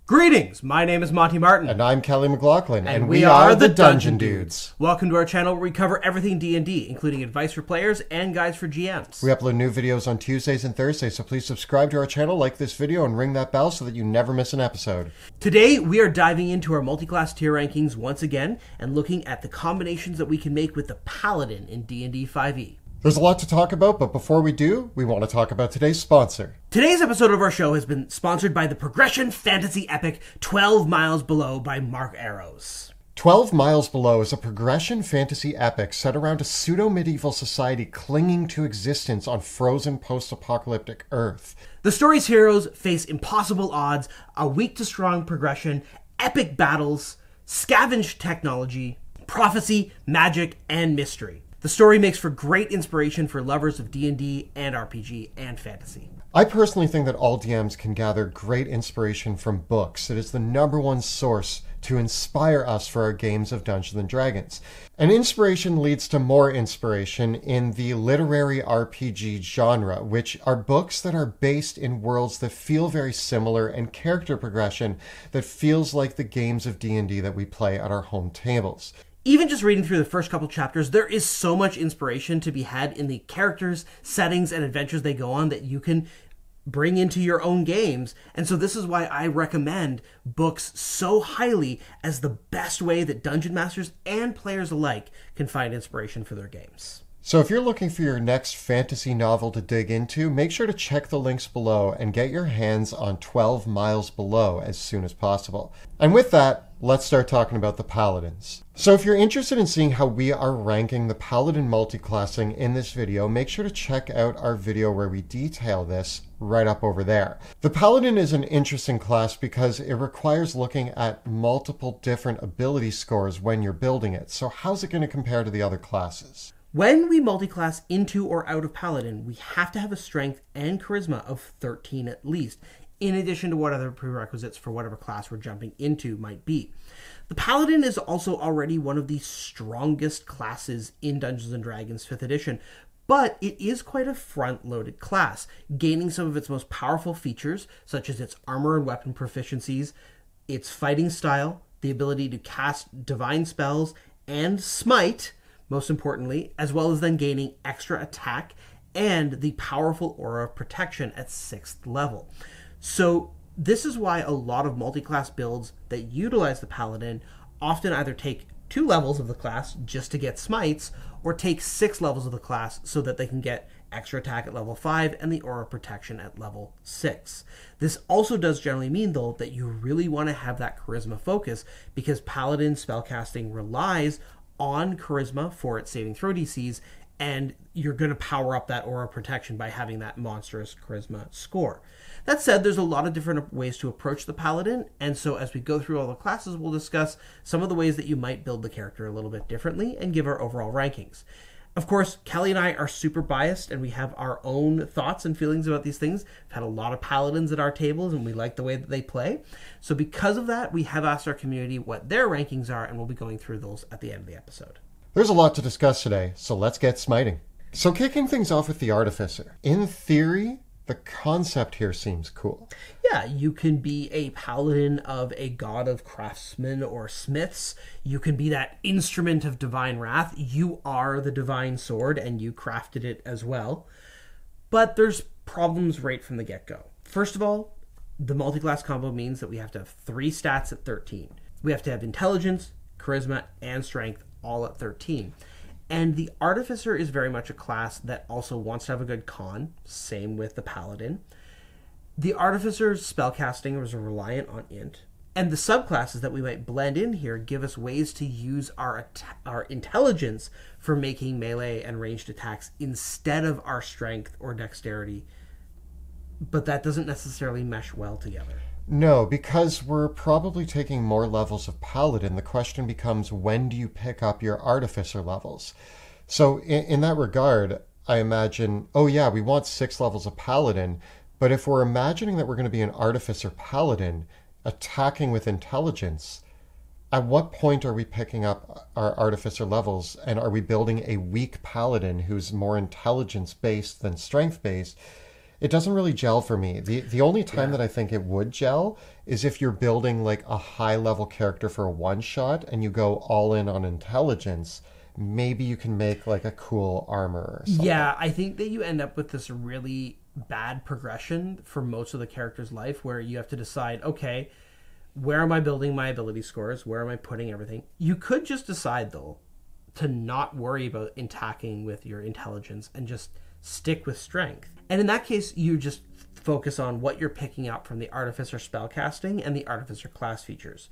Greetings! My name is Monty Martin. And I'm Kelly McLaughlin. And we are the Dungeon Dudes. Welcome to our channel where we cover everything D&D, including advice for players and guides for GMs. We upload new videos on Tuesdays and Thursdays, so please subscribe to our channel, like this video, and ring that bell so that you never miss an episode. Today, we are diving into our multi-class tier rankings once again, and looking at the combinations that we can make with the Paladin in D&D 5e. There's a lot to talk about, but before we do, we want to talk about today's sponsor. Today's episode of our show has been sponsored by the progression fantasy epic 12 Miles Below by Mark Arrows. 12 Miles Below is a progression fantasy epic set around a pseudo-medieval society clinging to existence on frozen post-apocalyptic Earth. The story's heroes face impossible odds, a weak-to-strong progression, epic battles, scavenged technology, prophecy, magic, and mystery. The story makes for great inspiration for lovers of D&D and RPG and fantasy. I personally think that all DMs can gather great inspiration from books. It is the #1 source to inspire us for our games of Dungeons & Dragons. And inspiration leads to more inspiration in the literary RPG genre, which are books that are based in worlds that feel very similar and character progression that feels like the games of D&D that we play at our home tables. Even just reading through the first couple chapters, there is so much inspiration to be had in the characters, settings, and adventures they go on that you can bring into your own games. And so this is why I recommend books so highly as the best way that dungeon masters and players alike can find inspiration for their games. So if you're looking for your next fantasy novel to dig into, make sure to check the links below and get your hands on 12 Miles Below as soon as possible. And with that, let's start talking about the Paladins. So if you're interested in seeing how we are ranking the Paladin multiclassing in this video, make sure to check out our video where we detail this right up over there. The Paladin is an interesting class because it requires looking at multiple different ability scores when you're building it. So how's it going to compare to the other classes? When we multiclass into or out of Paladin, we have to have a strength and charisma of 13 at least, in addition to what other prerequisites for whatever class we're jumping into might be. The Paladin is also already one of the strongest classes in Dungeons & Dragons 5th edition, but it is quite a front-loaded class, gaining some of its most powerful features, such as its armor and weapon proficiencies, its fighting style, the ability to cast divine spells, and smite, most importantly, as well as then gaining extra attack and the powerful aura of protection at 6th level. So this is why a lot of multi-class builds that utilize the Paladin often either take 2 levels of the class just to get smites, or take 6 levels of the class so that they can get extra attack at level 5 and the aura protection at level 6. This also does generally mean, though, that you really want to have that charisma focus, because Paladin spellcasting relies on charisma for its saving throw DCs, and you're going to power up that aura protection by having that monstrous charisma score. That said, there's a lot of different ways to approach the Paladin, and so as we go through all the classes, we'll discuss some of the ways that you might build the character a little bit differently and give our overall rankings. Of course, Kelly and I are super biased, and we have our own thoughts and feelings about these things. We've had a lot of Paladins at our tables, and we like the way that they play. So because of that, we have asked our community what their rankings are, and we'll be going through those at the end of the episode. There's a lot to discuss today, so let's get smiting. So kicking things off with the Artificer. In theory, the concept here seems cool. Yeah, you can be a paladin of a god of craftsmen or smiths. You can be that instrument of divine wrath. You are the divine sword, and you crafted it as well. But there's problems right from the get-go. First of all, the multi-class combo means that we have to have 3 stats at 13. We have to have intelligence, charisma, and strength all at 13. And the Artificer is very much a class that also wants to have a good con. Same with the Paladin. The Artificer's spellcasting is reliant on int. And the subclasses that we might blend in here give us ways to use our intelligence for making melee and ranged attacks instead of our strength or dexterity. But that doesn't necessarily mesh well together. No, because we're probably taking more levels of Paladin. The question becomes, when do you pick up your Artificer levels? So in that regard, I imagine, oh yeah, we want 6 levels of Paladin, but if we're imagining that we're going to be an Artificer Paladin attacking with intelligence, at what point are we picking up our Artificer levels, and are we building a weak Paladin who's more intelligence-based than strength-based? It doesn't really gel for me. The only time Yeah. that I think it would gel is if you're building like a high level character for a one shot and you go all in on intelligence. Maybe you can make like a cool armor or something. Yeah, I think that you end up with this really bad progression for most of the character's life where you have to decide, okay, where am I building my ability scores? Where am I putting everything? You could just decide, though, to not worry about attacking with your intelligence and just stick with strength. And in that case, you just focus on what you're picking up from the Artificer spellcasting and the Artificer class features,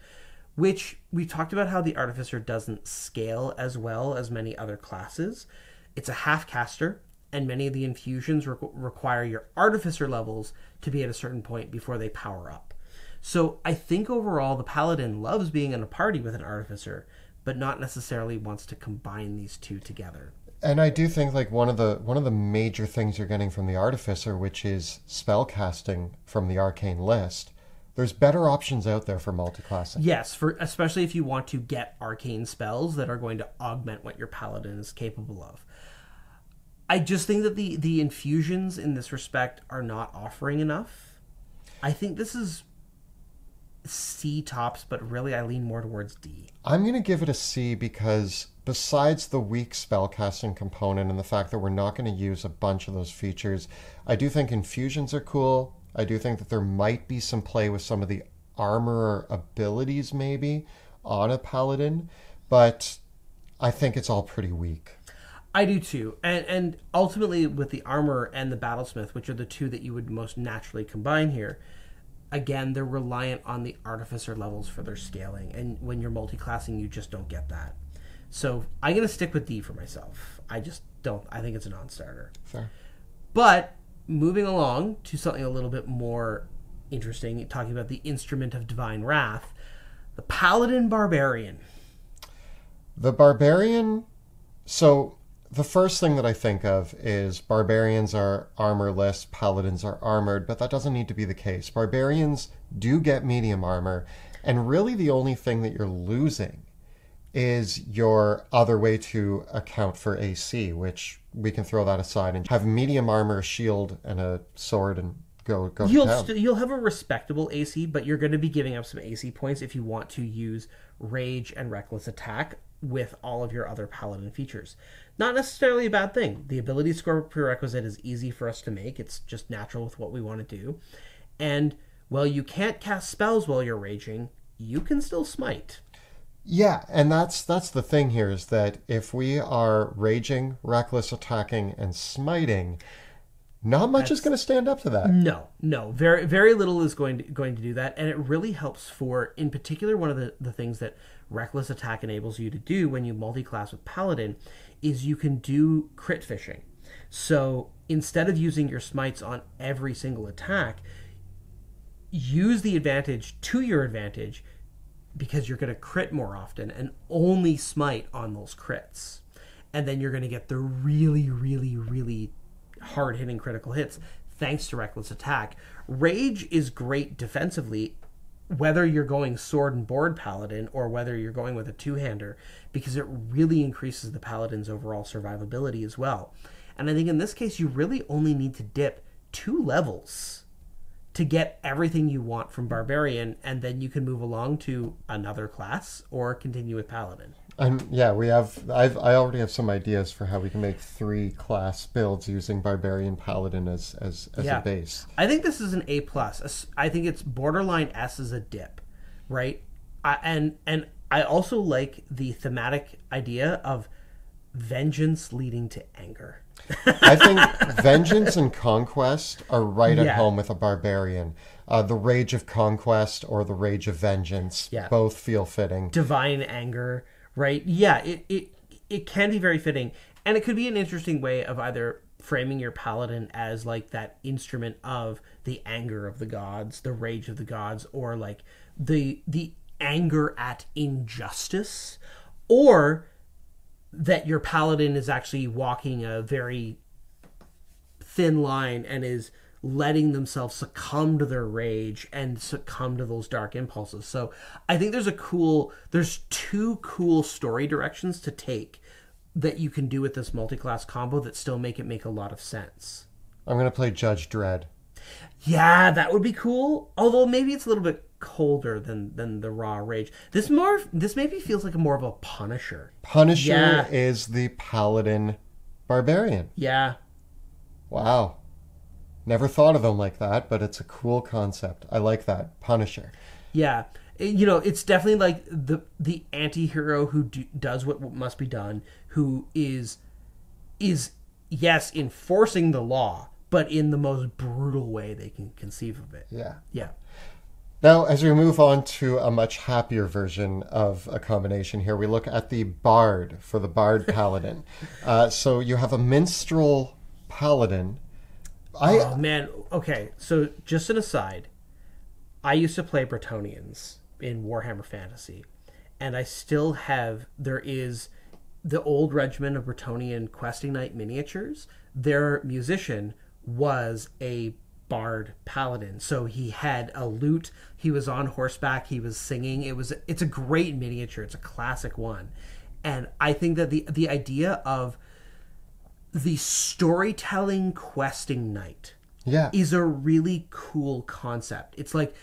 which we talked about how the Artificer doesn't scale as well as many other classes. It's a half caster, and many of the infusions require your Artificer levels to be at a certain point before they power up. So I think overall the Paladin loves being in a party with an Artificer, but not necessarily wants to combine these two together. And I do think like one of the major things you're getting from the Artificer, which is spellcasting from the arcane list, there's better options out there for multiclassing. Yes, for especially if you want to get arcane spells that are going to augment what your Paladin is capable of. I just think that the infusions in this respect are not offering enough. I think this is C tops, but really I lean more towards D. I'm going to give it a C because besides the weak spellcasting component and the fact that we're not going to use a bunch of those features, I do think infusions are cool. I do think that there might be some play with some of the armor abilities maybe on a Paladin, but I think it's all pretty weak. I do too. And ultimately with the armor and the battlesmith, which are the two that you would most naturally combine here, again, they're reliant on the Artificer levels for their scaling. And when you're multi-classing, you just don't get that. So I'm going to stick with D for myself. I just don't. I think it's a non-starter. Fair. But moving along to something a little bit more interesting, talking about the Instrument of Divine Wrath, the Paladin Barbarian. The Barbarian... So the first thing that I think of is barbarians are armorless, paladins are armored, but that doesn't need to be the case. Barbarians do get medium armor, and really the only thing that you're losing is your other way to account for AC, which we can throw that aside and have medium armor, a shield, and a sword and go to town. You'll have a respectable AC, but you're going to be giving up some AC points if you want to use Rage and Reckless Attack with all of your other Paladin features. Not necessarily a bad thing. The ability score prerequisite is easy for us to make. It's just natural with what we want to do. And while you can't cast spells while you're raging, you can still smite. Yeah, and that's the thing here is that if we are raging, reckless attacking, and smiting, not much is going to stand up to that. No. Very, very little is going to do that. And it really helps for, in particular, one of the things that Reckless Attack enables you to do when you multi-class with Paladin is you can do crit fishing. So instead of using your smites on every single attack, use the advantage to your advantage because you're going to crit more often and only smite on those crits. And then you're going to get the really, really, really hard-hitting critical hits thanks to Reckless Attack. Rage is great defensively, whether you're going sword and board Paladin or whether you're going with a two-hander, because it really increases the Paladin's overall survivability as well. And I think in this case, you really only need to dip 2 levels to get everything you want from Barbarian, and then you can move along to another class or continue with Paladin. And yeah, I already have some ideas for how we can make 3 class builds using Barbarian Paladin as a base. I think this is an A+. I think it's borderline S as a dip, right? And I also like the thematic idea of vengeance leading to anger. I think vengeance and conquest are right at home with a barbarian. The rage of conquest or the rage of vengeance both feel fitting. Divine anger, right? Yeah, it can be very fitting. And it could be an interesting way of either framing your paladin as like that instrument of the anger of the gods, the rage of the gods, or like the anger at injustice, or that your paladin is actually walking a very thin line and is letting themselves succumb to their rage and succumb to those dark impulses. So I think there's 2 cool story directions to take that you can do with this multi-class combo that still make a lot of sense. I'm going to play Judge Dredd. Yeah, that would be cool. Although maybe it's a little bit colder than the raw rage. This maybe feels like more of a Punisher. Punisher is the Paladin Barbarian. Yeah. Wow. Never thought of them like that, but it's a cool concept. I like that. Punisher. Yeah. You know, it's definitely like the anti-hero who does what must be done, who is yes, enforcing the law, but in the most brutal way they can conceive of it. Yeah. Yeah. Now, as we move on to a much happier version of a combination here, we look at the Bard for the Bard Paladin. So you have a Minstrel Paladin. Oh, man. Okay, so just an aside. I used to play Bretonnians in Warhammer Fantasy, and I still have... There is the old regiment of Bretonnian Questing Knight miniatures. Their musician was a Bard Paladin, so he had a lute, he was on horseback, he was singing. It's a great miniature. It's a classic one, and I think that the idea of the storytelling questing knight is a really cool concept. It's like,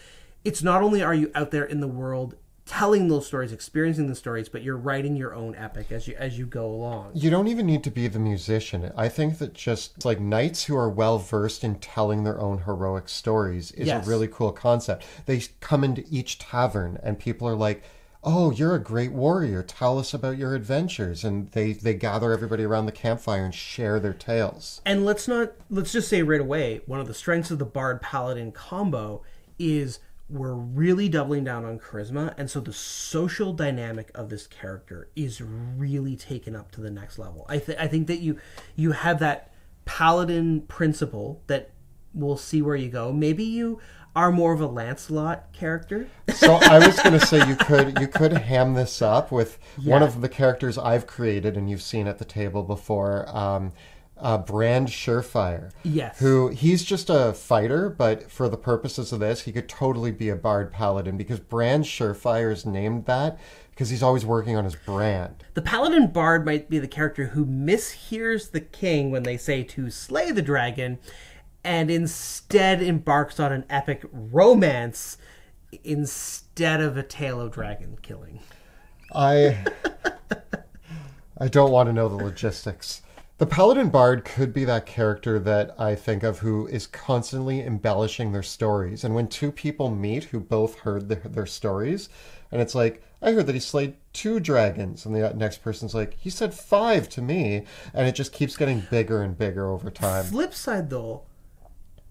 it's not only are you out there in the world telling those stories, experiencing the stories, but you're writing your own epic as you go along. You don't even need to be the musician. I think that just like knights who are well versed in telling their own heroic stories is a really cool concept. They come into each tavern and people are like, "Oh, you're a great warrior. Tell us about your adventures." And they gather everybody around the campfire and share their tales. And let's just say right away, one of the strengths of the Bard Paladin combo is we're really doubling down on charisma, and so the social dynamic of this character is really taken up to the next level. I think that you have that paladin principle that we'll see where you go. Maybe you are more of a Lancelot character. So I was going to say you could ham this up with one of the characters I've created, and you've seen at the table before. Brand Surefire. Yes. Who, he's just a fighter, but for the purposes of this, he could totally be a Bard Paladin because Brand Surefire is named that because he's always working on his brand. The Paladin Bard might be the character who mishears the king when they say to slay the dragon and instead embarks on an epic romance instead of a tale of dragon killing. I don't want to know the logistics. The Paladin Bard could be that character that I think of who is constantly embellishing their stories. And when two people meet who both heard their stories, and it's like, I heard that he slayed 2 dragons. And the next person's like, he said 5 to me. And it just keeps getting bigger and bigger over time. Flip side, though,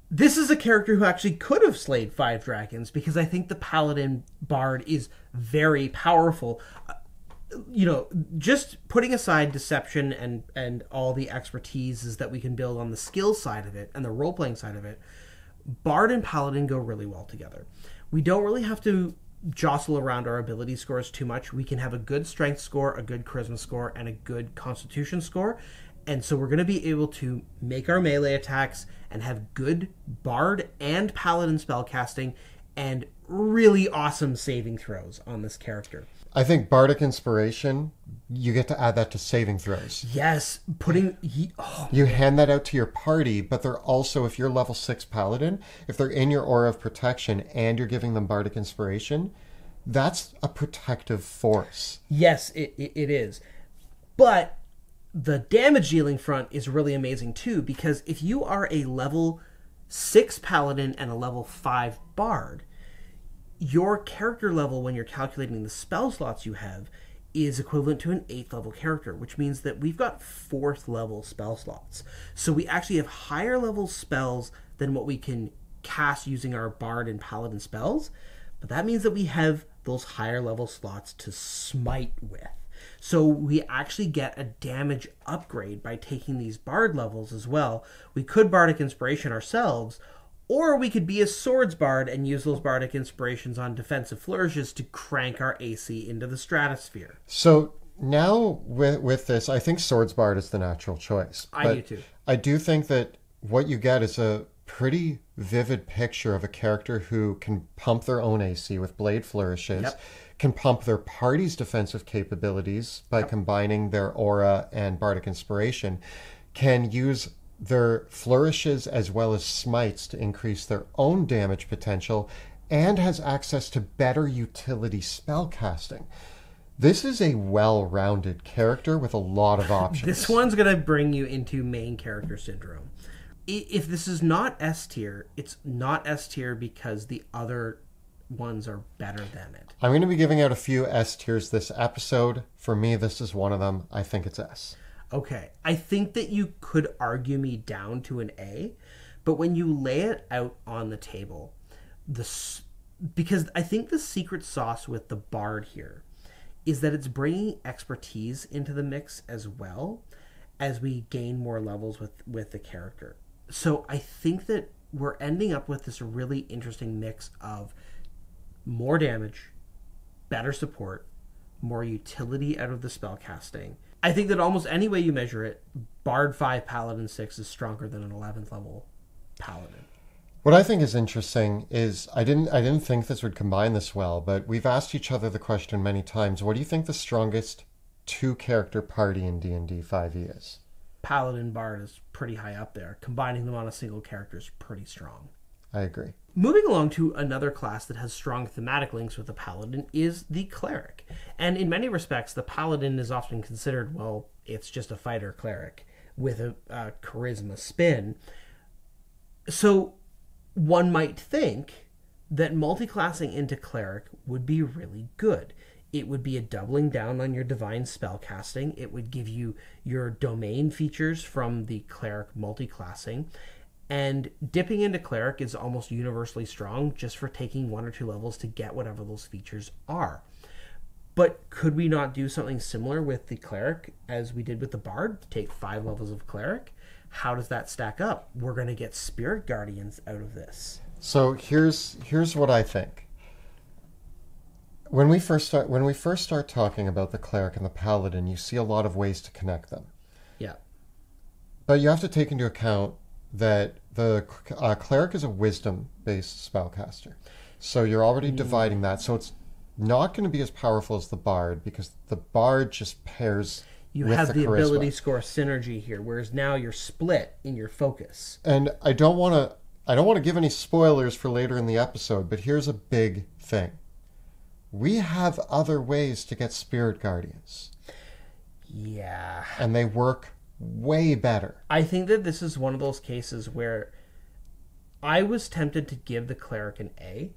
this is a character who actually could have slayed 5 dragons because I think the Paladin Bard is very powerful. You know, just putting aside deception and all the expertises that we can build on the skill side of it and the role-playing side of it, Bard and Paladin go really well together. We don't really have to jostle around our ability scores too much. We can have a good strength score, a good charisma score, and a good constitution score. And so we're going to be able to make our melee attacks and have good Bard and Paladin spellcasting and really awesome saving throws on this character. I think Bardic Inspiration, you get to add that to saving throws. Yes, you hand that out to your party, but they're also, if you're level 6 Paladin, if they're in your aura of protection and you're giving them Bardic Inspiration, that's a protective force. Yes, it is. But the damage dealing front is really amazing too, because if you are a level 6 Paladin and a level 5 Bard, your character level when you're calculating the spell slots you have is equivalent to an 8th level character, which means that we've got 4th level spell slots. So we actually have higher level spells than what we can cast using our Bard and Paladin spells, but that means that we have those higher level slots to smite with. So we actually get a damage upgrade by taking these Bard levels as well. We could Bardic Inspiration ourselves, or we could be a Swords Bard and use those Bardic Inspirations on defensive flourishes to crank our AC into the stratosphere. So now with this, I think Swords Bard is the natural choice. I do too. I do think that what you get is a pretty vivid picture of a character who can pump their own AC with Blade Flourishes, can pump their party's defensive capabilities by combining their aura and Bardic Inspiration, can use their flourishes as well as smites to increase their own damage potential, and has access to better utility spellcasting. This is a well-rounded character with a lot of options. This one's going to bring you into main character syndrome. If this is not S tier, it's not S tier because the other ones are better than it. I'm going to be giving out a few S tiers this episode. For me, this is one of them. I think it's S. Okay. I think that you could argue me down to an A, but when you lay it out on the table, because I think the secret sauce with the Bard here is that it's bringing expertise into the mix as well as we gain more levels with the character. So I think that we're ending up with this really interesting mix of more damage, better support, more utility out of the spell casting. I think that almost any way you measure it, Bard 5, Paladin 6 is stronger than an 11th level Paladin. What I think is interesting is I didn't think this would combine this well, but we've asked each other the question many times. What do you think the strongest two-character party in D&D 5e is? Paladin Bard is pretty high up there. Combining them on a single character is pretty strong. I agree. Moving along to another class that has strong thematic links with the Paladin is the Cleric. And in many respects, the Paladin is often considered, well, it's just a fighter cleric with a charisma spin. So one might think that multiclassing into Cleric would be really good. It would be a doubling down on your divine spellcasting. It would give you your domain features from the Cleric multiclassing. And dipping into Cleric is almost universally strong just for taking 1 or 2 levels to get whatever those features are. But could we not do something similar with the Cleric as we did with the Bard? Take 5 levels of Cleric? How does that stack up? We're going to get Spirit Guardians out of this. So here's what I think. When we first start talking about the Cleric and the Paladin, you see a lot of ways to connect them. Yeah. But you have to take into account that the Cleric is a wisdom-based spellcaster. So you're already dividing that. So it's not going to be as powerful as the Bard because the Bard just pairs you with have the charisma. ability score synergy here, whereas now you're split in your focus. And I don't want to give any spoilers for later in the episode, but here's a big thing. We have other ways to get Spirit Guardians. Yeah. And they work way better. I think that this is one of those cases where I was tempted to give the Cleric an A,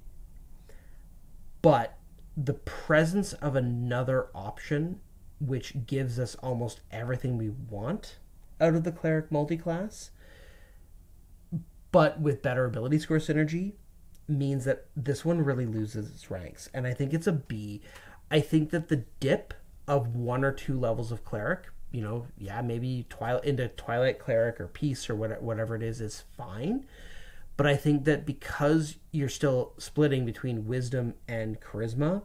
but the presence of another option which gives us almost everything we want out of the Cleric multiclass, but with better ability score synergy, means that this one really loses its ranks. And I think it's a B. I think that the dip of 1 or 2 levels of Cleric, maybe into Twilight Cleric or Peace or whatever it is fine. But I think that because you're still splitting between Wisdom and Charisma,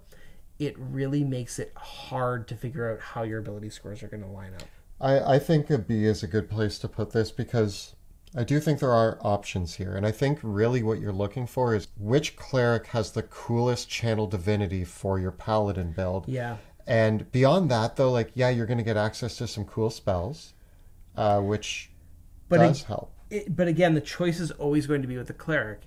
it really makes it hard to figure out how your ability scores are going to line up. I think a B is a good place to put this because I do think there are options here. And I think really what you're looking for is which Cleric has the coolest channel divinity for your Paladin build. Yeah. And beyond that, though, you're going to get access to some cool spells, which does help. But again, the choice is always going to be with the Cleric.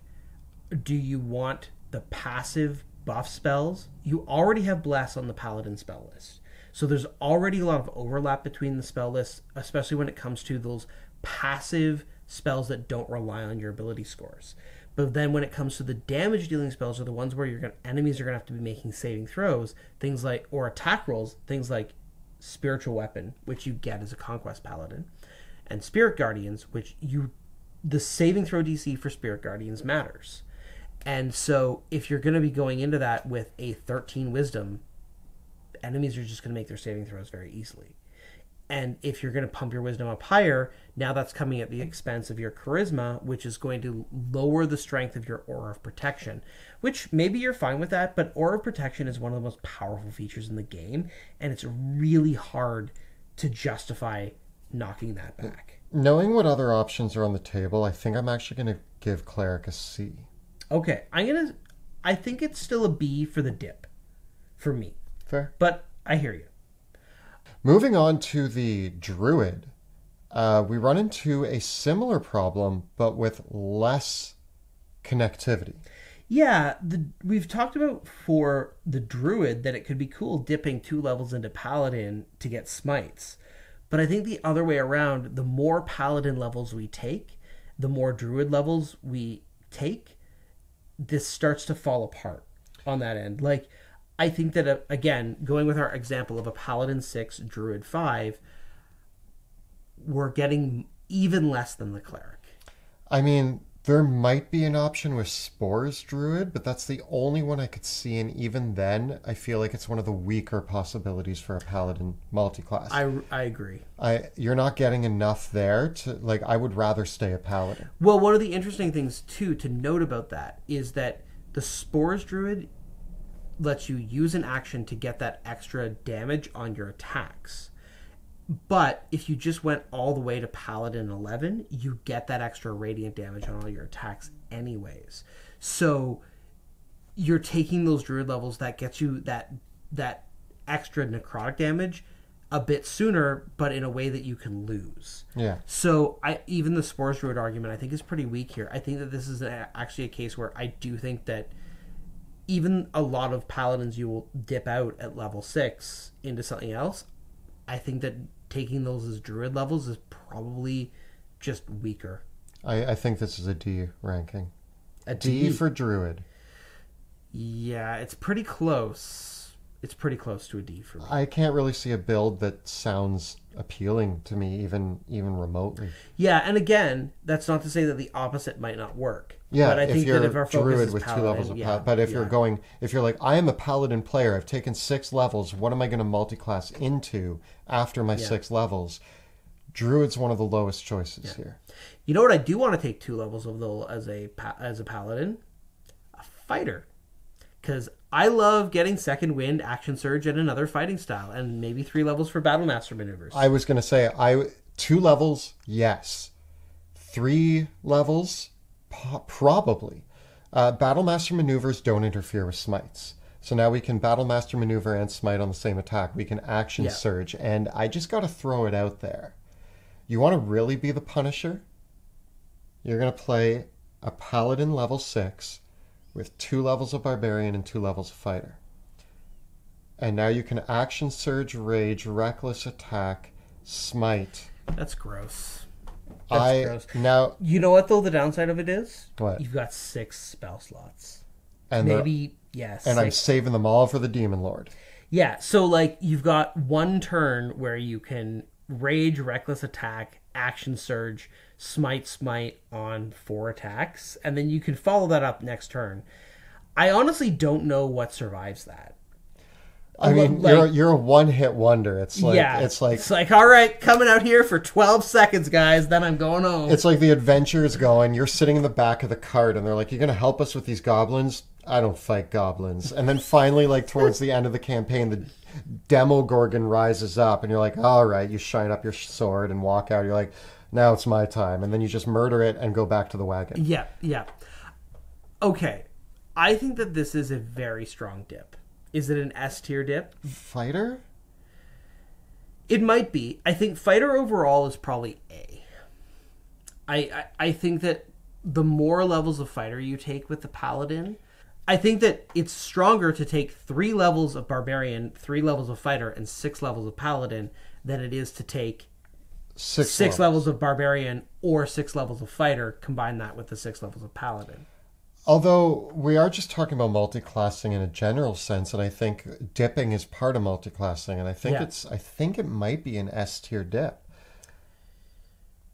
Do you want the passive buff spells? You already have Bless on the Paladin spell list. So there's already a lot of overlap between the spell lists, especially when it comes to those passive spells that don't rely on your ability scores. But then when it comes to the damage dealing spells, are the ones where enemies are going to have to be making saving throws, things like, or attack rolls, things like Spiritual Weapon, which you get as a Conquest Paladin, and Spirit Guardians, which the saving throw DC for Spirit Guardians matters. And so if you're going to be going into that with a 13 Wisdom, enemies are just going to make their saving throws very easily. And if you're going to pump your Wisdom up higher, now that's coming at the expense of your Charisma, which is going to lower the strength of your Aura of Protection, which maybe you're fine with that, but Aura of Protection is one of the most powerful features in the game, and it's really hard to justify knocking that back. Knowing what other options are on the table, I think I'm actually going to give Cleric a C. Okay, I think it's still a B for the dip, for me. Fair. But I hear you. Moving on to the Druid, we run into a similar problem, but with less connectivity. Yeah, we've talked about for the Druid that it could be cool dipping 2 levels into Paladin to get smites. But I think the other way around, the more Paladin levels we take, the more Druid levels we take, this starts to fall apart on that end. Like, I think that, again, going with our example of a Paladin 6, Druid 5, we're getting even less than the Cleric. I mean, there might be an option with Spores Druid, but that's the only one I could see, and even then, I feel like it's one of the weaker possibilities for a Paladin multiclass. I agree. You're not getting enough there to, like, I would rather stay a Paladin. Well, one of the interesting things, too, to note about that is that the Spores Druid lets you use an action to get that extra damage on your attacks. But if you just went all the way to Paladin 11, you get that extra radiant damage on all your attacks anyways. So you're taking those Druid levels that gets you that extra necrotic damage a bit sooner, but in a way that you can lose. Yeah. So even the Spores Druid argument, I think, is pretty weak here. I think that this is actually a case where I do think that even a lot of Paladins you will dip out at level 6 into something else. I think that taking those as Druid levels is probably just weaker. I think this is a D ranking. A D for Druid. Yeah, it's pretty close. It's pretty close to a D for me. I can't really see a build that sounds appealing to me, even remotely. Yeah, and again, that's not to say that the opposite might not work. Yeah, but I think that if our focus Druid is with Paladin, 2 levels of Paladin, but if you're like, I am a Paladin player, I've taken 6 levels, what am I going to multiclass into after my 6 levels? Druid's one of the lowest choices here. You know what I do want to take 2 levels of though as a Paladin? A fighter. Because I love getting second wind, action surge, and another fighting style, and maybe 3 levels for battle master maneuvers. I was going to say 2 levels, yes. 3 levels, probably. Battle master maneuvers don't interfere with smites. So now we can battle master maneuver and smite on the same attack. We can action surge, and I just got to throw it out there. You want to really be the Punisher? You're going to play a Paladin level 6 with 2 levels of Barbarian and 2 levels of Fighter. And now you can action surge, rage, reckless attack, smite. That's gross. Gross. Now, you know what though? The downside of it is what? You've got 6 spell slots, and maybe yes. And 6. I'm saving them all for the Demon Lord. Yeah, so like you've got one turn where you can rage, reckless attack, action surge, smite on 4 attacks, and then you can follow that up next turn. I honestly don't know what survives that. I mean, like, you're a one-hit wonder. It's like all right, coming out here for 12 seconds, guys, then I'm going home. It's like the adventure is going. You're sitting in the back of the cart, and they're like, "You're going to help us with these goblins?" I don't fight goblins. And then finally, like towards the end of the campaign, the Demogorgon rises up, and you're like, "All right." You shine up your sword and walk out. You're like, "Now it's my time," and then you just murder it and go back to the wagon. Yeah. Okay, I think that this is a very strong dip. Is it an S tier dip? Fighter? It might be. I think Fighter overall is probably A. I think that the more levels of Fighter you take with the Paladin, I think that it's stronger to take 3 levels of Barbarian, 3 levels of Fighter, and 6 levels of Paladin than it is to take 6 levels of Barbarian or 6 levels of Fighter, combine that with the 6 levels of Paladin. Although we are just talking about multiclassing in a general sense, and I think dipping is part of multiclassing, and I think it might be an S tier dip.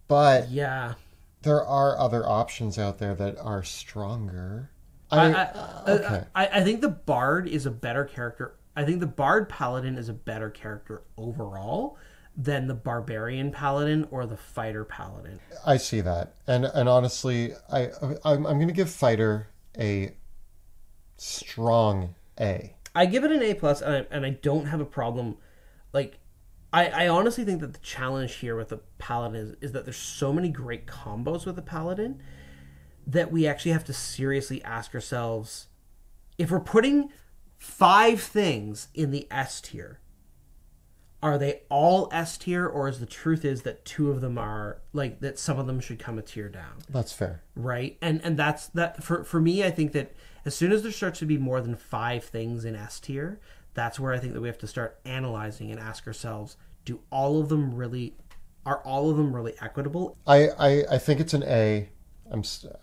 But there are other options out there that are stronger. I think the Bard is a better character. I think the Bard Paladin is a better character overall than the Barbarian Paladin or the Fighter Paladin. I see that. And honestly, I'm going to give Fighter a strong A. I give it an A+, and I don't have a problem. Like, I honestly think that the challenge here with the Paladin is that there's so many great combos with the Paladin that we actually have to seriously ask ourselves, if we're putting 5 things in the S tier, Are they all S tier, or is the truth is that two of them are like that? Some of them should come a tier down. That's fair, right? And that's that for me. I think that as soon as there starts to be more than 5 things in S tier, that's where I think that we have to start analyzing and ask ourselves: are all of them really equitable? I think it's an A.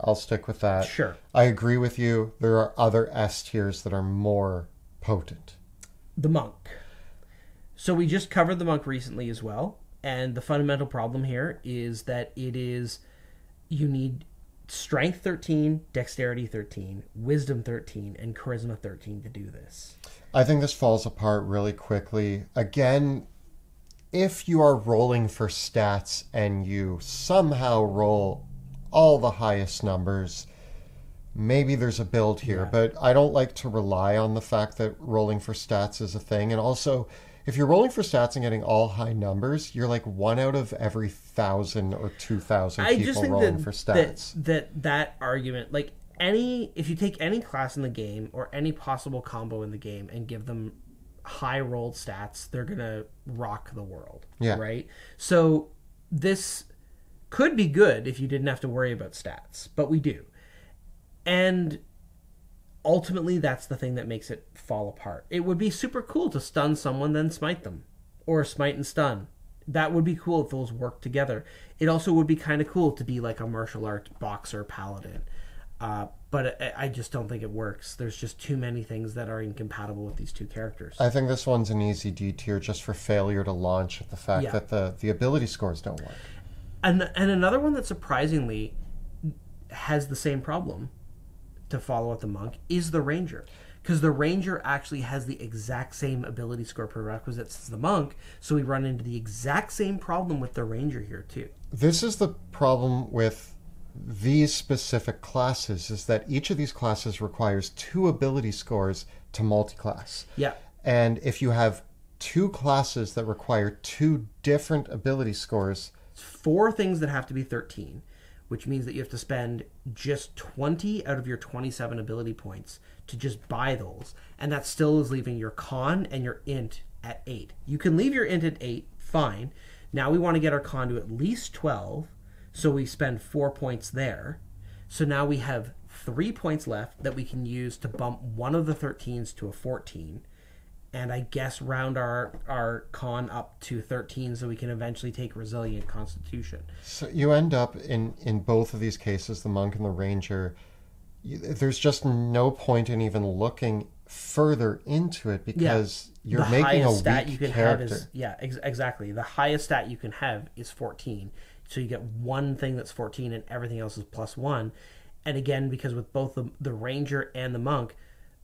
I'll stick with that. Sure. I agree with you. There are other S tiers that are more potent. The monk. So we just covered the monk recently as well, and the fundamental problem here is that you need strength 13, dexterity 13, wisdom 13, and charisma 13 to do this. I think this falls apart really quickly. Again, if you are rolling for stats and you somehow roll all the highest numbers, maybe there's a build here, Yeah. but I don't like to rely on the fact that rolling for stats is a thing. And also, if you're rolling for stats and getting all high numbers, you're like 1 out of every 1,000 or 2,000 I people just think rolling for stats. that argument, like if you take any class in the game or any possible combo in the game and give them high rolled stats, they're gonna rock the world. Yeah. Right. So this could be good if you didn't have to worry about stats, but we do. And ultimately, that's the thing that makes it fall apart. It would be super cool to stun someone, then smite them. Or smite and stun. That would be cool if those worked together. It also would be kind of cool to be like a martial arts boxer paladin. But I just don't think it works. There's just too many things that are incompatible with these two characters. I think this one's an easy D tier just for failure to launch with the fact Yeah. that the ability scores don't work. And another one that surprisingly has the same problem, to follow up the monk, is the ranger, because the ranger actually has the exact same ability score prerequisites as the monk, so we run into the exact same problem with the ranger here too. This is the problem with these specific classes, is that each of these classes requires 2 ability scores to multiclass. Yeah. And if you have 2 classes that require 2 different ability scores, 4 things that have to be 13, which means that you have to spend just 20 out of your 27 ability points to just buy those. And that still is leaving your con and your int at 8. You can leave your int at 8, fine. Now we want to get our con to at least 12, so we spend 4 points there. So now we have 3 points left that we can use to bump one of the 13s to a 14. And I guess round our con up to 13 so we can eventually take resilient constitution. so you end up in both of these cases, the monk and the ranger, there's just no point in even looking further into it, because you're making a weak character. Exactly. The highest stat you can have is 14. So you get one thing that's 14 and everything else is +1. And again, because with both the ranger and the monk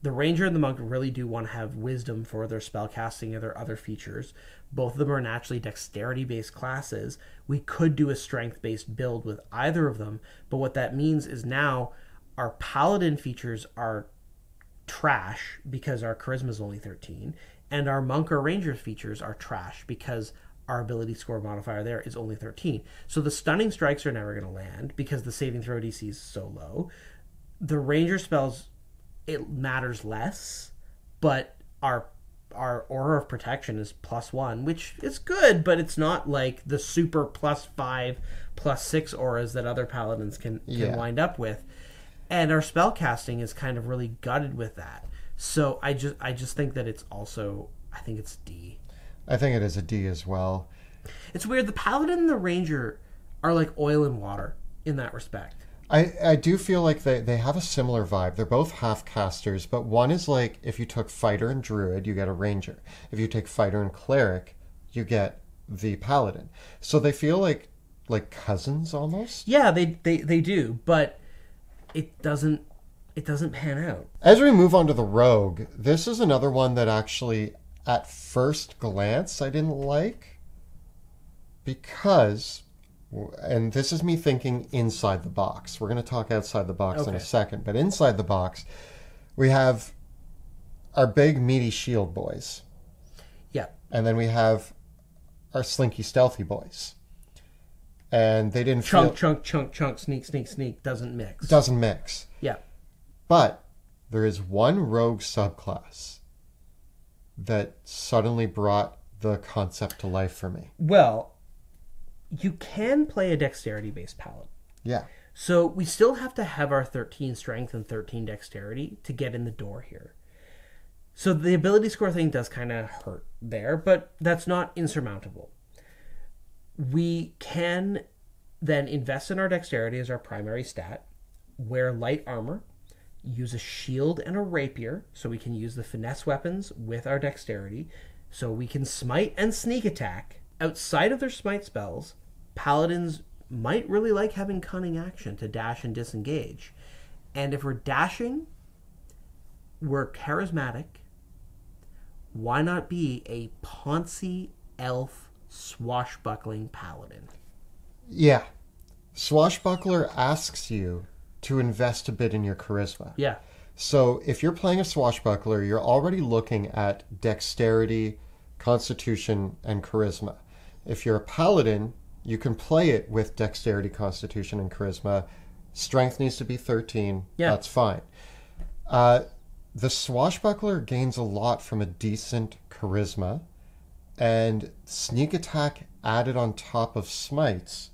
and the monk really do want to have wisdom for their spell casting or their other features. Both of them are naturally dexterity-based classes. We could do a strength-based build with either of them, but what that means is now our paladin features are trash because our charisma is only 13, and our monk or ranger features are trash because our ability score modifier there is only 13. So the stunning strikes are never going to land because the saving throw DC is so low. The ranger spells, it matters less, but our aura of protection is +1, which is good, but it's not like the super +5, +6 auras that other paladins can wind up with. And our spell casting is kind of really gutted with that. So I just think that it's also, I think it's D. I think it is a D as well. It's weird. The paladin and the ranger are like oil and water in that respect. I do feel like they have a similar vibe. They're both half casters, but one is like, if you took fighter and druid, you get a ranger. If you take fighter and cleric, you get the paladin. So they feel like cousins almost. Yeah, they do, but it doesn't pan out. As we move on to the rogue, this is another one that actually, at first glance, I didn't like, because, and this is me thinking inside the box. We're going to talk outside the box in a second, but inside the box, we have our big meaty shield boys. Yeah. And then we have our slinky stealthy boys. And they didn't chunk, sneak, doesn't mix. Doesn't mix. Yeah. But there is one rogue subclass that suddenly brought the concept to life for me. Well, you can play a dexterity-based paladin. Yeah. So we still have to have our 13 strength and 13 dexterity to get in the door here. So the ability score thing does kind of hurt there, but that's not insurmountable. We can then invest in our dexterity as our primary stat, wear light armor, use a shield and a rapier, so we can use the finesse weapons with our dexterity, so we can smite and sneak attack. Outside of their smite spells, paladins might really like having cunning action to dash and disengage. And if we're dashing, we're charismatic, why not be a poncy elf swashbuckling paladin? Yeah. Swashbuckler asks you to invest a bit in your charisma. Yeah. So if you're playing a swashbuckler, you're already looking at dexterity, constitution, and charisma. If you're a paladin, you can play it with dexterity, constitution, and charisma. Strength needs to be 13. Yeah. That's fine. The swashbuckler gains a lot from a decent charisma, and sneak attack added on top of smites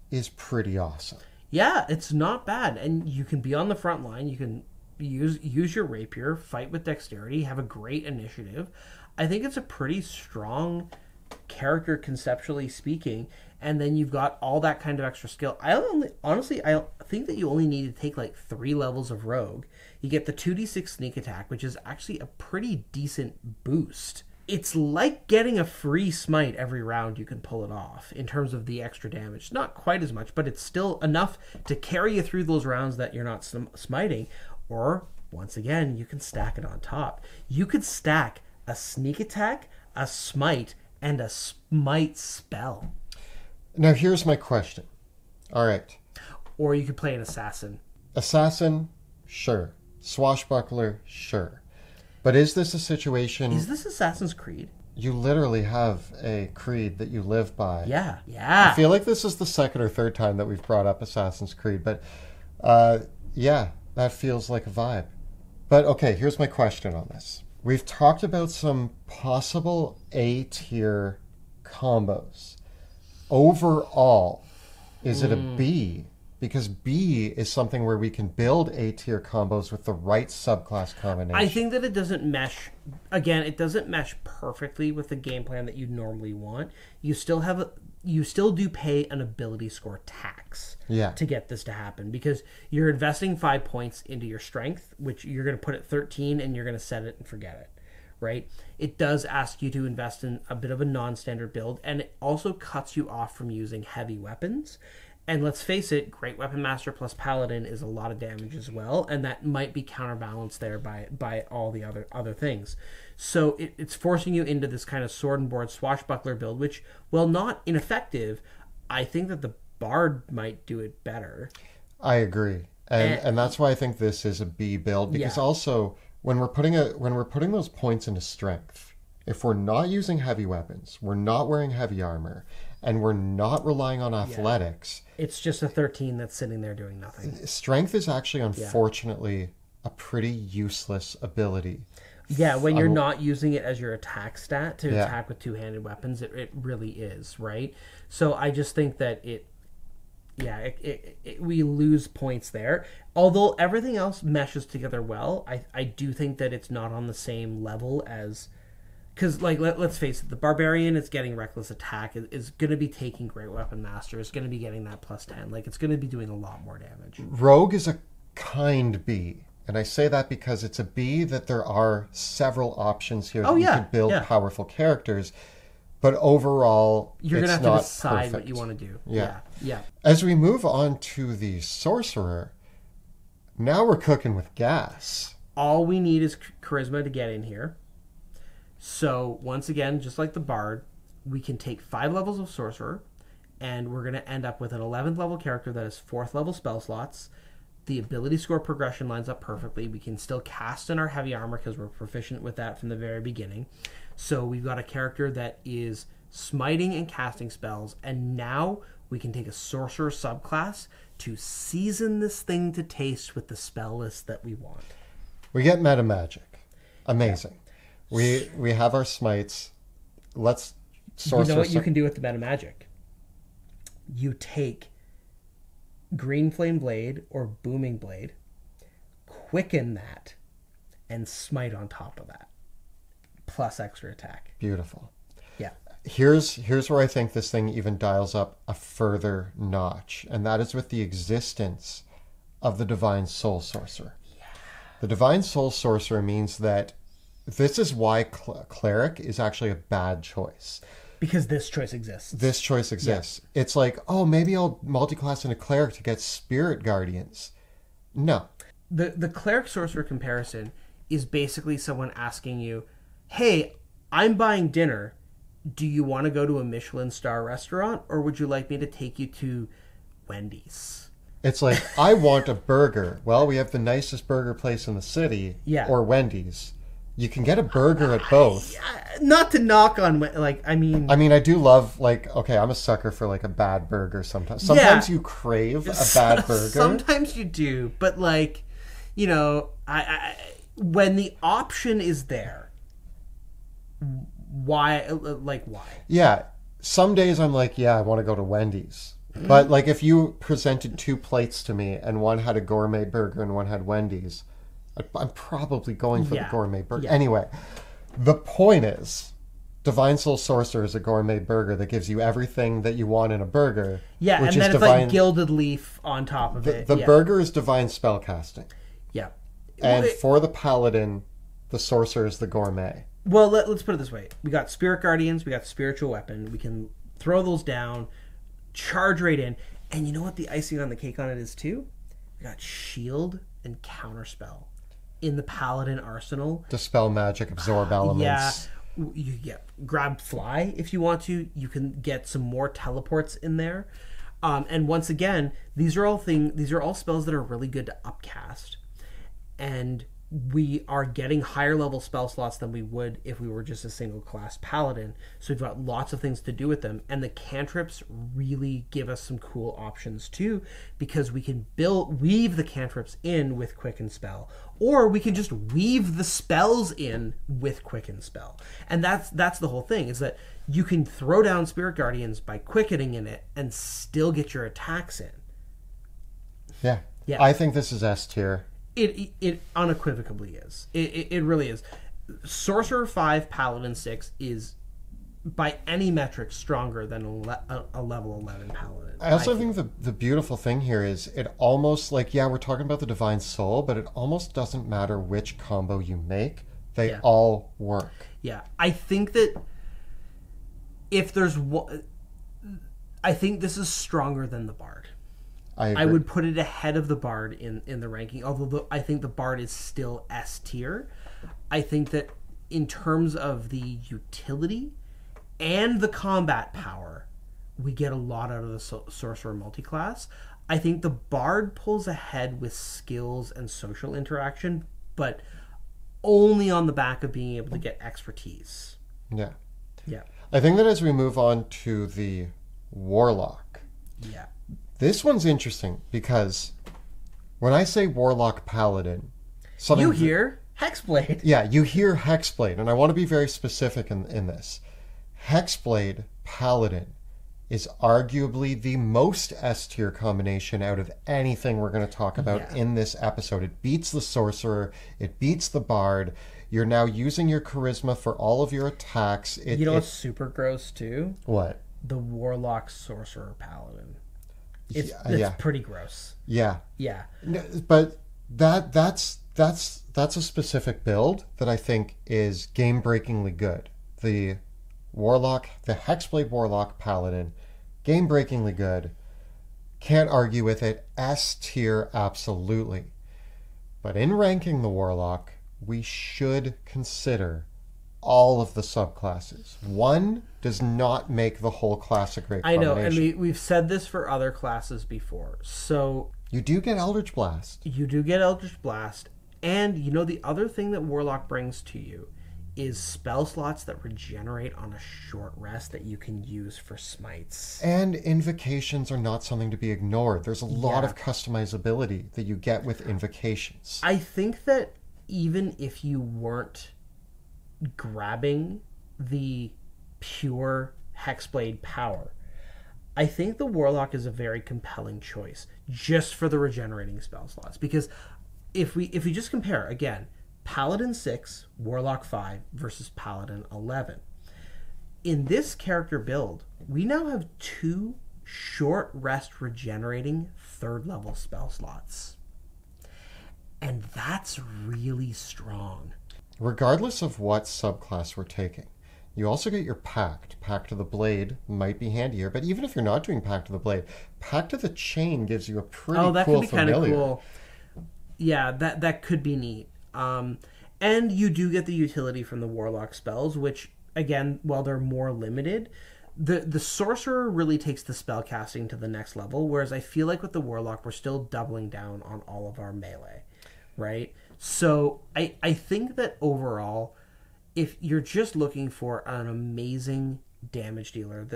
is pretty awesome. Yeah, it's not bad. And you can be on the front line. You can use your rapier, fight with dexterity, have a great initiative. I think it's a pretty strong character conceptually speaking. And then you've got all that kind of extra skill. I think that you only need to take like 3 levels of rogue. You get the 2d6 sneak attack, which is actually a pretty decent boost. It's like getting a free smite every round. You can pull it off in terms of the extra damage. Not quite as much, but it's still enough to carry you through those rounds that you're not smiting. Or, once again, you can stack it on top. You could stack a sneak attack, a smite, and a smite spell. Now, here's my question. All right. Or you could play an assassin. Assassin, sure. Swashbuckler, sure. But is this a situation... Is this Assassin's Creed? You literally have a creed that you live by. Yeah, yeah. I feel like this is the second or third time that we've brought up Assassin's Creed, but yeah, that feels like a vibe. But okay, here's my question on this. We've talked about some possible A-tier combos. Overall, is it a B? Because B is something where we can build A-tier combos with the right subclass combination. I think that it doesn't mesh. Again, it doesn't mesh perfectly with the game plan that you normally want. You still do pay an ability score tax to get this to happen, because you're investing 5 points into your strength, which you're going to put at 13 and you're going to set it and forget it. Right? It does ask you to invest in a bit of a non-standard build, and it also cuts you off from using heavy weapons. And let's face it, Great Weapon Master plus Paladin is a lot of damage as well, and that might be counterbalanced there by all the other things. So it's forcing you into this kind of sword and board swashbuckler build, which, while not ineffective, I think that the Bard might do it better. I agree, and that's why I think this is a B build, because also when we're putting those points into strength, if we're not using heavy weapons, we're not wearing heavy armor, and we're not relying on athletics, it's just a 13 that's sitting there doing nothing. Strength is actually, unfortunately, a pretty useless ability. Yeah, when you're not using it as your attack stat to attack with two-handed weapons, it really is, right? So I just think that we lose points there. Although everything else meshes together well, I do think that it's not on the same level as... Because, like, let's face it, the Barbarian is getting Reckless Attack, is going to be taking Great Weapon Master, is going to be getting that plus 10. Like, it's going to be doing a lot more damage. Rogue is a kind B. And I say that because it's a B that there are several options here that you can build powerful characters. But overall, you're going to have to decide perfect. what you want to do. Yeah. As we move on to the Sorcerer, now we're cooking with gas. All we need is charisma to get in here. So, once again, just like the Bard, we can take 5 levels of Sorcerer, and we're going to end up with an 11th level character that has 4th level spell slots. The ability score progression lines up perfectly. We can still cast in our heavy armor because we're proficient with that from the very beginning. So, we've got a character that is smiting and casting spells, and now we can take a Sorcerer subclass to season this thing to taste with the spell list that we want. We get meta magic. Amazing. We have our smites. let's You know sorcerer. what you can do with the meta magic? You take Green Flame Blade or Booming Blade, quicken that, and smite on top of that. Plus extra attack. Beautiful. Yeah. Here's where I think this thing even dials up a further notch, and that is with the existence of the Divine Soul Sorcerer. Yeah. The Divine Soul Sorcerer means that this is why Cleric is actually a bad choice. Because this choice exists. This choice exists. Yeah. It's like, oh, maybe I'll multiclass into Cleric to get Spirit Guardians. No. The Cleric Sorcerer comparison is basically someone asking you, hey, I'm buying dinner. Do you want to go to a Michelin star restaurant, or would you like me to take you to Wendy's? It's like, I want a burger. Well, we have the nicest burger place in the city, or Wendy's. You can get a burger at both. Not to knock on, like, I mean, I do love, like, okay, I'm a sucker for, like, a bad burger sometimes. Sometimes you crave a bad burger. Sometimes you do, but, like, you know, when the option is there, why? Yeah, some days I'm like, yeah, I want to go to Wendy's. But, like, if you presented 2 plates to me and one had a gourmet burger and one had Wendy's, I'm probably going for the gourmet burger. Yeah. Anyway, the point is, Divine Soul Sorcerer is a gourmet burger that gives you everything that you want in a burger. Yeah, which and then it's like gilded leaf on top of it. The burger is divine spellcasting. Yeah. And for the Paladin, the Sorcerer is the gourmet. Well, let's put it this way. We got Spirit Guardians, we got Spiritual Weapon. We can throw those down, charge right in. And you know what the icing on the cake on it is too? We got Shield and Counterspell in the Paladin arsenal. Dispel magic, absorb elements. Yeah. You grab Fly if you want to. You can get some more teleports in there. And once again, these are all spells that are really good to upcast. And we are getting higher level spell slots than we would if we were just a single class Paladin. So we've got lots of things to do with them. And the cantrips really give us some cool options too, because we can weave the cantrips in with Quicken Spell, or we can just weave the spells in with Quicken Spell. And that's the whole thing, is that you can throw down Spirit Guardians by quickening in it and still get your attacks in. Yeah. I think this is S tier. It unequivocally is. It really is. Sorcerer 5, Paladin 6 is, by any metric, stronger than a level 11 Paladin. I also think the beautiful thing here is it almost, like, we're talking about the Divine Soul, but it almost doesn't matter which combo you make. They all work. Yeah. I think that if there's one... I think this is stronger than the Bard. I would put it ahead of the Bard in the ranking, although I think the Bard is still S tier. I think that in terms of the utility and the combat power, we get a lot out of the Sorcerer multiclass. I think the Bard pulls ahead with skills and social interaction, but only on the back of being able to get expertise. Yeah. I think that as we move on to the Warlock... Yeah. This one's interesting because when I say Warlock Paladin... You hear Hexblade. Yeah, you hear Hexblade, and I want to be very specific in this. Hexblade Paladin is arguably the most S-tier combination out of anything we're going to talk about in this episode. It beats the Sorcerer, it beats the Bard. You're now using your Charisma for all of your attacks. You know what's super gross too? What? The Warlock Sorcerer Paladin. It's pretty gross. Yeah. But that's a specific build that I think is game-breakingly good. The Hexblade Warlock Paladin, game-breakingly good. Can't argue with it. S tier, absolutely. But in ranking the Warlock, we should consider all of the subclasses. One does not make the whole class a great combination. I know, and we've said this for other classes before. So you do get Eldritch Blast. And you know the other thing that Warlock brings to you is spell slots that regenerate on a short rest that you can use for smites. And invocations are not something to be ignored. There's a lot of customizability that you get with invocations. I think that even if you weren't grabbing the pure Hexblade power, I think the Warlock is a very compelling choice just for the regenerating spell slots. Because if we just compare, again, Paladin 6, Warlock 5 versus Paladin 11. In this character build, we now have 2 short rest regenerating 3rd level spell slots. And that's really strong. Regardless of what subclass we're taking, you also get your Pact. Pact of the Blade might be handier, but even if you're not doing Pact of the Blade, Pact of the Chain gives you a pretty that cool could be kind of familiar. cool. Yeah, that could be neat. And you do get the utility from the Warlock spells, which, again, while they're more limited, the Sorcerer really takes the spell casting to the next level, whereas I feel like with the Warlock, we're still doubling down on all of our melee, right? So I think that overall, if you're just looking for an amazing damage dealer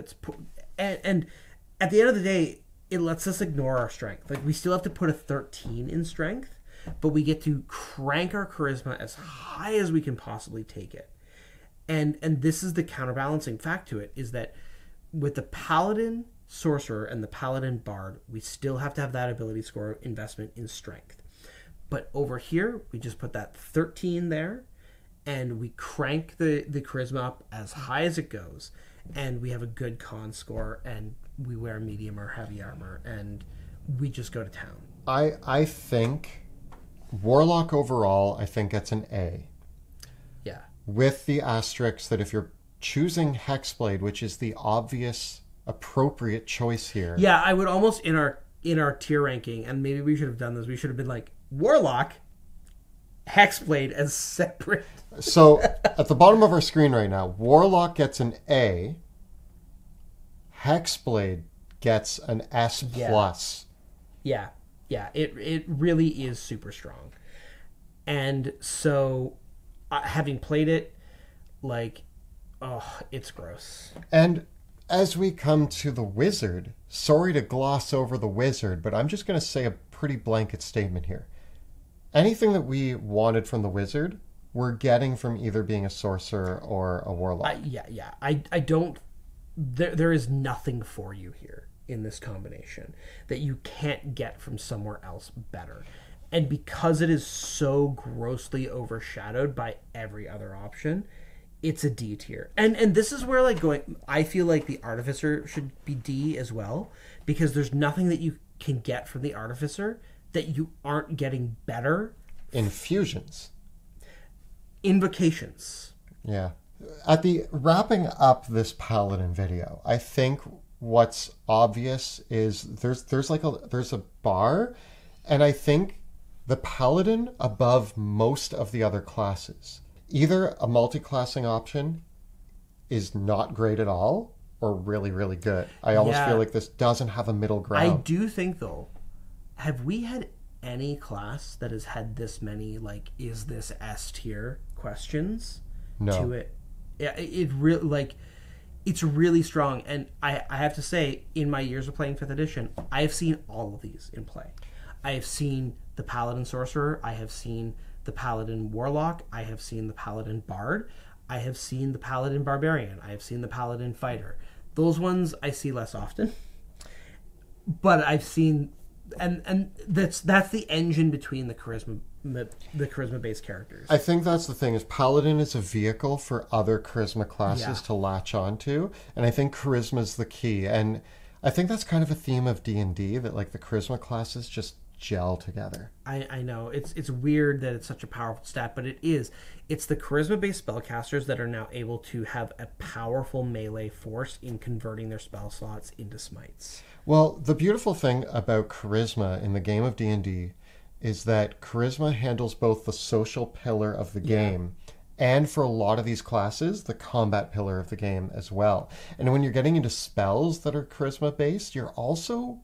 and at the end of the day, it lets us ignore our strength. Like, we still have to put a 13 in strength, but we get to crank our charisma as high as we can possibly take it. And this is the counterbalancing fact to it, is that with the Paladin Sorcerer and the Paladin Bard, we still have to have that ability score investment in strength. But over here, we just put that 13 there, and we crank the charisma up as high as it goes, and we have a good con score, and we wear medium or heavy armor, and we just go to town. I think Warlock overall, I think gets an A. Yeah. With the asterisk that if you're choosing Hexblade, which is the obvious appropriate choice here. Yeah, I would almost in our tier ranking, and maybe we should have done this, we should have been like Warlock, Hexblade as separate. So at the bottom of our screen right now, Warlock gets an A, Hexblade gets an S plus. Yeah, it really is super strong. And so, having played it, like, it's gross. And as we come to the Wizard, sorry to gloss over the Wizard, but I'm just going to say a pretty blanket statement here. Anything that we wanted from the Wizard, we're getting from either being a Sorcerer or a Warlock. I don't... There is nothing for you here in this combination that you can't get from somewhere else better. And because it is so grossly overshadowed by every other option, it's a D tier. And this is where, like, I feel like the Artificer should be D as well, because there's nothing that you can get from the Artificer that you aren't getting better. Infusions. Invocations. Yeah. At the wrapping up this Paladin video, I think what's obvious is there's a bar, and I think the Paladin above most of the other classes. Either a multi-classing option is not great at all, or really, really good. I almost feel like this doesn't have a middle ground. I do think, though, have we had any class that has had this many, like, is this S tier questions to it? Yeah, it really, like, it's really strong. And I have to say, in my years of playing 5th edition, I have seen all of these in play. I have seen the Paladin Sorcerer, I have seen the Paladin Warlock, I have seen the Paladin Bard, I have seen the Paladin Barbarian, I have seen the Paladin Fighter. Those ones I see less often, but I've seen, and that's the engine between the charisma based characters. I think that's the thing, is Paladin is a vehicle for other charisma classes to latch onto, and I think charisma is the key. And I think that's kind of a theme of D&D, that, like, the charisma classes just gel together. I know it's weird that it's such a powerful stat, but it is. It's the charisma based spellcasters that are now able to have a powerful melee force in converting their spell slots into smites. Well, the beautiful thing about charisma in the game of D&D is that charisma handles both the social pillar of the game and, for a lot of these classes, the combat pillar of the game as well. And when you're getting into spells that are charisma based, you're also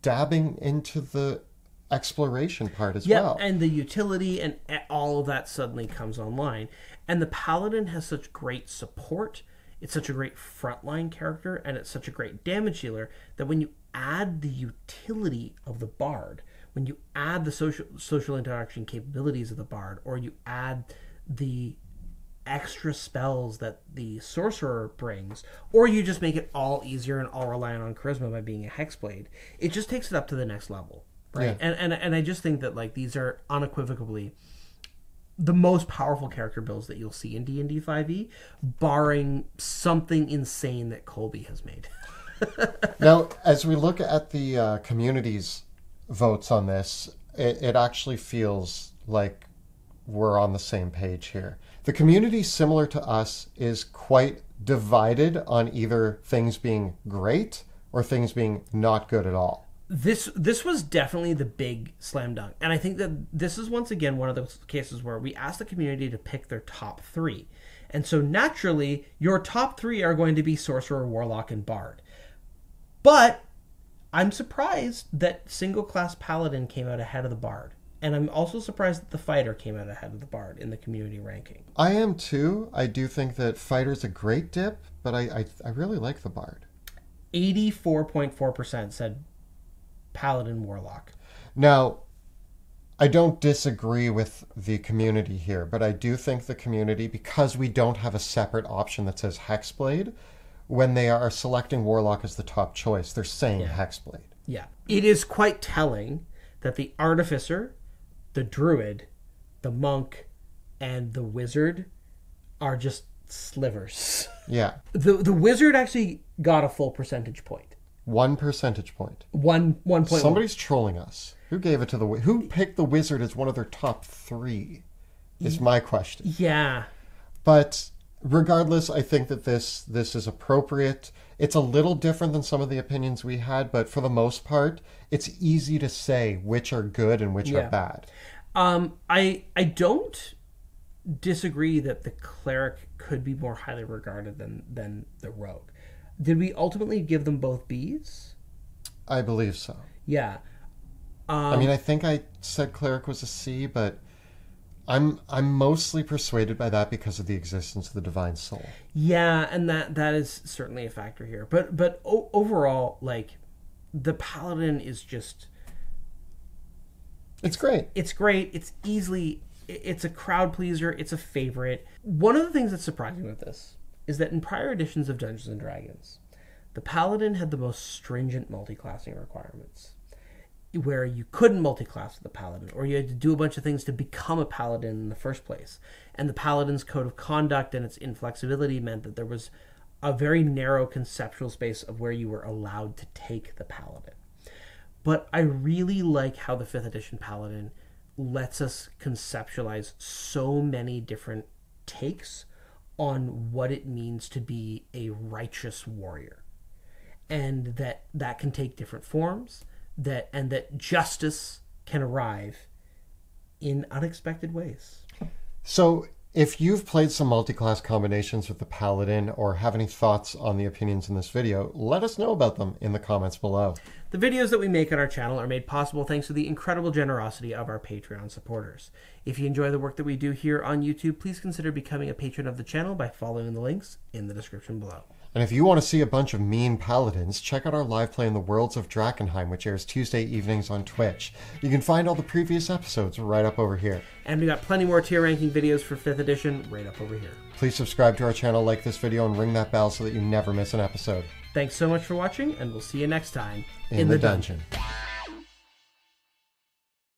dabbing into the exploration part as well. And the utility and all of that suddenly comes online. And the Paladin has such great support. It's such a great frontline character, and it's such a great damage dealer that when you add the utility of the Bard, when you add the social interaction capabilities of the Bard, or you add the extra spells that the Sorcerer brings, or you just make it all easier and all reliant on charisma by being a Hexblade, it just takes it up to the next level, right? Yeah. And I just think that like these are unequivocally the most powerful character builds that you'll see in D&D 5e, barring something insane that Colby has made. Now, as we look at the community's votes on this, it actually feels like we're on the same page here. The community, similar to us, is quite divided on either things being great or things being not good at all. This was definitely the big slam dunk. And I think that this is once again one of those cases where we asked the community to pick their top 3. And so naturally, your top 3 are going to be Sorcerer, Warlock, and Bard. But I'm surprised that single class Paladin came out ahead of the Bard. And I'm also surprised that the Fighter came out ahead of the Bard in the community ranking. I am too. I do think that Fighter's a great dip, but I really like the Bard. 84.4% said Paladin, Warlock. Now, I don't disagree with the community here, but I do think the community, because we don't have a separate option that says Hexblade, when they are selecting Warlock as the top choice, they're saying Hexblade. Yeah. It is quite telling that the Artificer, the Druid, the Monk, and the Wizard are just slivers. Yeah. The Wizard actually got a full percentage point. 1 percentage point. 1.1. Somebody's trolling us. Who gave it to who picked the Wizard as one of their top 3? Is my question. Yeah. But regardless, I think that this is appropriate. It's a little different than some of the opinions we had, but for the most part, it's easy to say which are good and which are bad. I don't disagree that the Cleric could be more highly regarded than the Rogue. Did we ultimately give them both Bs? I believe so. Yeah. I mean, I think I said Cleric was a C, but I'm mostly persuaded by that because of the existence of the Divine Soul. Yeah, and that is certainly a factor here. But overall, like, the Paladin is just... It's great. It's great. It's a crowd pleaser. It's a favorite. One of the things that's surprising with this is that in prior editions of Dungeons & Dragons, the Paladin had the most stringent multiclassing requirements, where you couldn't multiclass with the Paladin, or you had to do a bunch of things to become a Paladin in the first place. And the Paladin's code of conduct and its inflexibility meant that there was a very narrow conceptual space of where you were allowed to take the Paladin. But I really like how the 5th edition Paladin lets us conceptualize so many different takes on what it means to be a righteous warrior. And that can take different forms, and that justice can arrive in unexpected ways. So if you've played some multi-class combinations with the Paladin or have any thoughts on the opinions in this video, let us know about them in the comments below. The videos that we make on our channel are made possible thanks to the incredible generosity of our Patreon supporters. If you enjoy the work that we do here on YouTube, please consider becoming a patron of the channel by following the links in the description below. And if you want to see a bunch of mean paladins, check out our live play in the Worlds of Drakkenheim, which airs Tuesday evenings on Twitch. You can find all the previous episodes right up over here. And we got plenty more tier ranking videos for 5th edition right up over here. Please subscribe to our channel, like this video, and ring that bell so that you never miss an episode. Thanks so much for watching, and we'll see you next time in the dungeon.